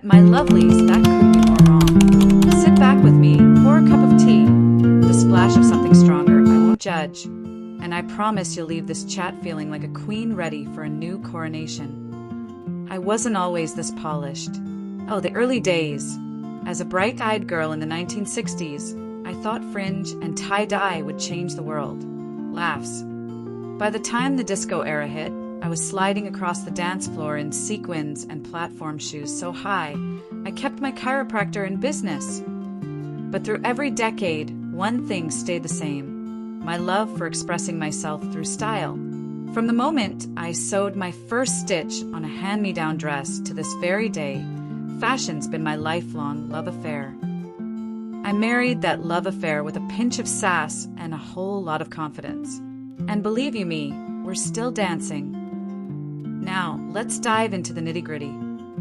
My lovelies, that couldn't be more wrong. Sit back with me, pour a cup of tea, with a splash of something stronger. I won't judge, and I promise you'll leave this chat feeling like a queen ready for a new coronation. I wasn't always this polished. Oh, the early days. As a bright-eyed girl in the 1960s, I thought fringe and tie-dye would change the world. Laughs. By the time the disco era hit, I was sliding across the dance floor in sequins and platform shoes so high, I kept my chiropractor in business. But through every decade, one thing stayed the same: my love for expressing myself through style. From the moment I sewed my first stitch on a hand-me-down dress to this very day, fashion's been my lifelong love affair. I married that love affair with a pinch of sass and a whole lot of confidence. And believe you me, we're still dancing. Now, let's dive into the nitty-gritty.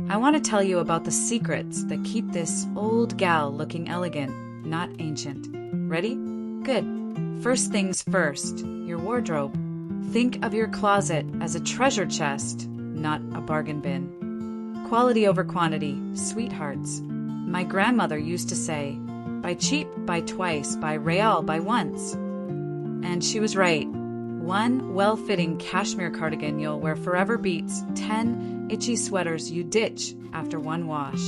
I want to tell you about the secrets that keep this old gal looking elegant, not ancient. Ready? Good. First things first, your wardrobe. Think of your closet as a treasure chest, not a bargain bin. Quality over quantity, sweethearts. My grandmother used to say, buy cheap, buy twice, buy real, buy once. And she was right. One well-fitting cashmere cardigan you'll wear forever beats 10 itchy sweaters you ditch after one wash.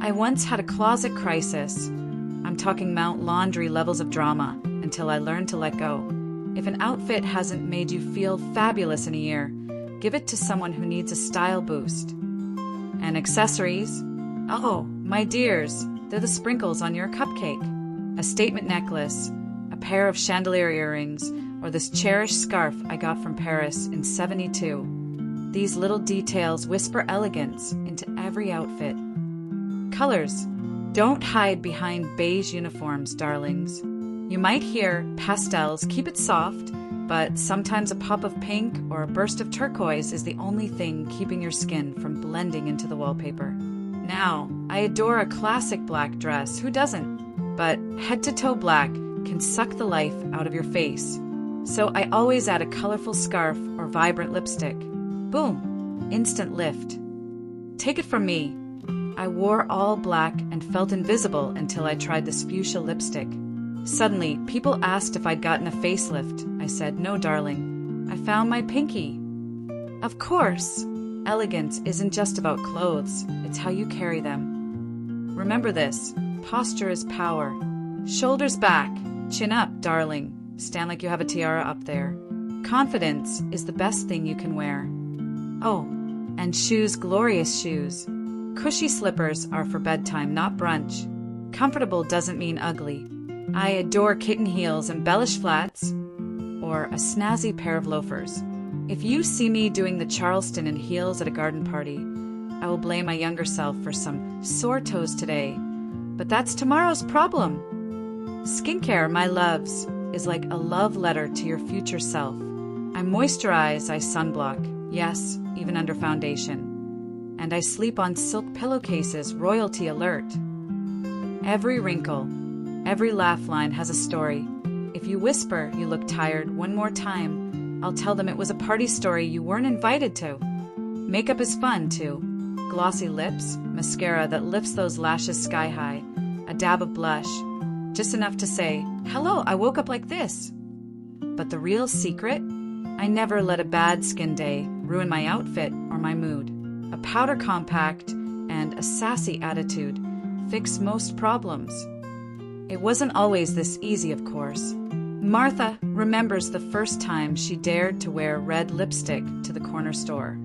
I once had a closet crisis. I'm talking Mount Laundry levels of drama until I learned to let go. If an outfit hasn't made you feel fabulous in a year, give it to someone who needs a style boost. And accessories? Oh, my dears, they're the sprinkles on your cupcake. A statement necklace, a pair of chandelier earrings, or this cherished scarf I got from Paris in '72. These little details whisper elegance into every outfit. Colors. Don't hide behind beige uniforms, darlings. You might hear pastels, keep it soft, but sometimes a pop of pink or a burst of turquoise is the only thing keeping your skin from blending into the wallpaper. Now, I adore a classic black dress, who doesn't? But head-to-toe black can suck the life out of your face. So I always add a colorful scarf or vibrant lipstick. Boom! Instant lift. Take it from me. I wore all black and felt invisible until I tried this fuchsia lipstick. Suddenly, people asked if I'd gotten a facelift. I said, no, darling. I found my pinky. Of course! Elegance isn't just about clothes. It's how you carry them. Remember this. Posture is power. Shoulders back. Chin up, darling. Stand like you have a tiara up there. Confidence is the best thing you can wear. Oh, and shoes, glorious shoes. Cushy slippers are for bedtime, not brunch. Comfortable doesn't mean ugly. I adore kitten heels and bellish flats, or a snazzy pair of loafers. If you see me doing the Charleston in heels at a garden party, I will blame my younger self for some sore toes today. But that's tomorrow's problem. Skincare, my loves, is like a love letter to your future self. I moisturize, I sunblock, yes, even under foundation. And I sleep on silk pillowcases, royalty alert. Every wrinkle, every laugh line has a story. If you whisper you look tired one more time, I'll tell them it was a party story you weren't invited to. Makeup is fun, too. Glossy lips, mascara that lifts those lashes sky high, a dab of blush, just enough to say, hello, I woke up like this. But the real secret? I never let a bad skin day ruin my outfit or my mood. A powder compact and a sassy attitude fix most problems. It wasn't always this easy, of course. Martha remembers the first time she dared to wear red lipstick to the corner store.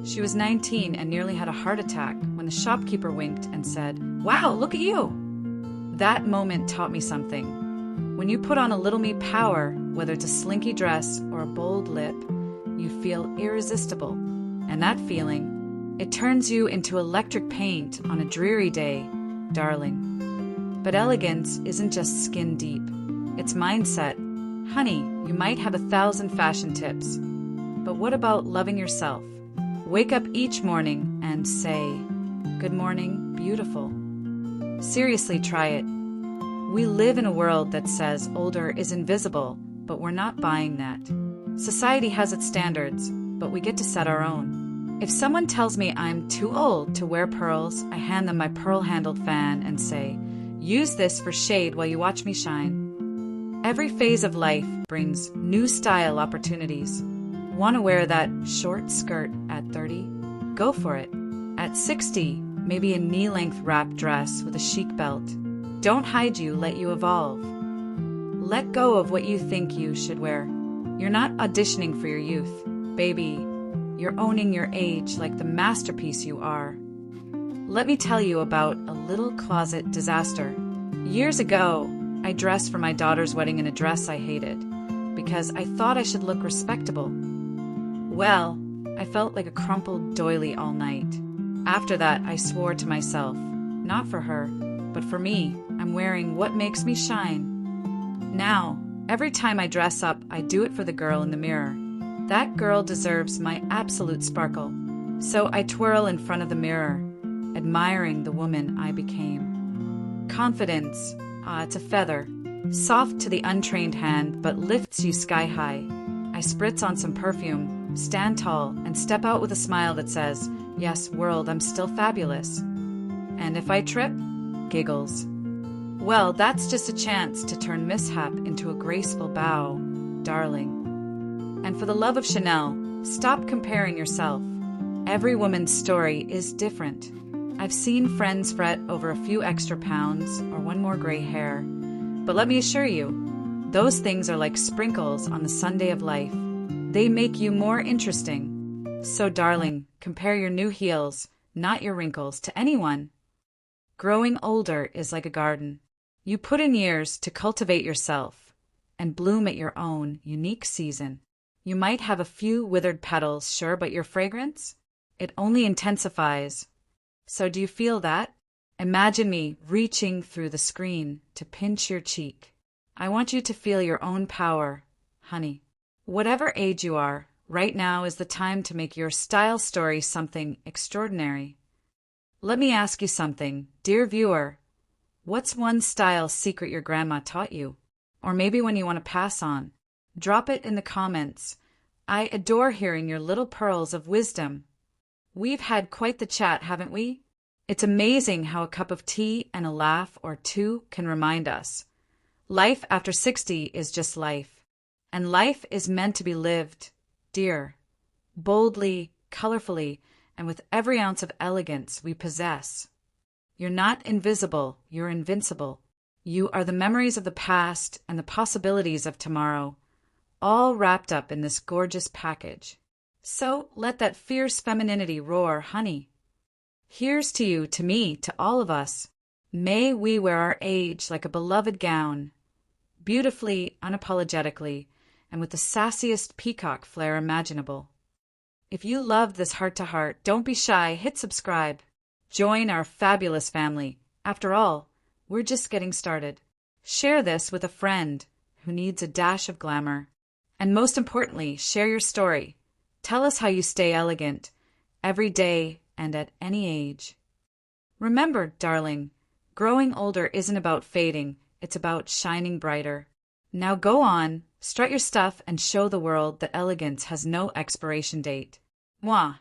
She was 19 and nearly had a heart attack when the shopkeeper winked and said, wow, look at you! That moment taught me something. When you put on a little me power, whether it's a slinky dress or a bold lip, you feel irresistible. And that feeling, it turns you into electric paint on a dreary day, darling. But elegance isn't just skin deep. It's mindset. Honey, you might have 1,000 fashion tips. But what about loving yourself? Wake up each morning and say, good morning, beautiful. Seriously, try it. We live in a world that says older is invisible, but we're not buying that. Society has its standards, but we get to set our own. If someone tells me I'm too old to wear pearls, I hand them my pearl-handled fan and say, use this for shade while you watch me shine. Every phase of life brings new style opportunities. Want to wear that short skirt at 30? Go for it. At 60, maybe a knee-length wrap dress with a chic belt. Don't hide you, let you evolve. Let go of what you think you should wear. You're not auditioning for your youth, baby. You're owning your age like the masterpiece you are. Let me tell you about a little closet disaster. Years ago, I dressed for my daughter's wedding in a dress I hated because I thought I should look respectable. Well, I felt like a crumpled doily all night. After that, I swore to myself, not for her, but for me, I'm wearing what makes me shine. Now, every time I dress up, I do it for the girl in the mirror. That girl deserves my absolute sparkle. So I twirl in front of the mirror, admiring the woman I became. Confidence, it's a feather, soft to the untrained hand, but lifts you sky high. I spritz on some perfume, stand tall, and step out with a smile that says, yes, world, I'm still fabulous. And if I trip, giggles. Well, that's just a chance to turn mishap into a graceful bow, darling. And for the love of Chanel, stop comparing yourself. Every woman's story is different. I've seen friends fret over a few extra pounds or one more gray hair. But let me assure you, those things are like sprinkles on the sundae of life. They make you more interesting. So darling, compare your new heels, not your wrinkles, to anyone. Growing older is like a garden. You put in years to cultivate yourself and bloom at your own unique season. You might have a few withered petals, sure, but your fragrance? It only intensifies. So do you feel that? Imagine me reaching through the screen to pinch your cheek. I want you to feel your own power, honey. Whatever age you are, right now is the time to make your style story something extraordinary. Let me ask you something, dear viewer. What's one style secret your grandma taught you? Or maybe one you want to pass on? Drop it in the comments. I adore hearing your little pearls of wisdom. We've had quite the chat, haven't we? It's amazing how a cup of tea and a laugh or two can remind us. Life after 60 is just life. And life is meant to be lived, dear, boldly, colorfully, and with every ounce of elegance we possess. You're not invisible, you're invincible. You are the memories of the past and the possibilities of tomorrow, all wrapped up in this gorgeous package. So let that fierce femininity roar, honey. Here's to you, to me, to all of us. May we wear our age like a beloved gown, beautifully, unapologetically, and with the sassiest peacock flair imaginable. If you love this heart-to-heart, don't be shy, hit subscribe. Join our fabulous family. After all, we're just getting started. Share this with a friend who needs a dash of glamour. And most importantly, share your story. Tell us how you stay elegant, every day and at any age. Remember, darling, growing older isn't about fading, it's about shining brighter. Now go on, strut your stuff and show the world that elegance has no expiration date. Mwah!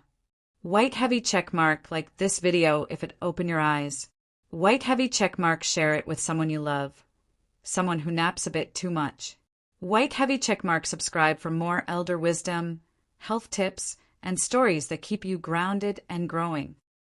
White heavy checkmark like this video if it opened your eyes. White heavy checkmark, share it with someone you love. Someone who naps a bit too much. White heavy checkmark, subscribe for more elder wisdom, health tips, and stories that keep you grounded and growing.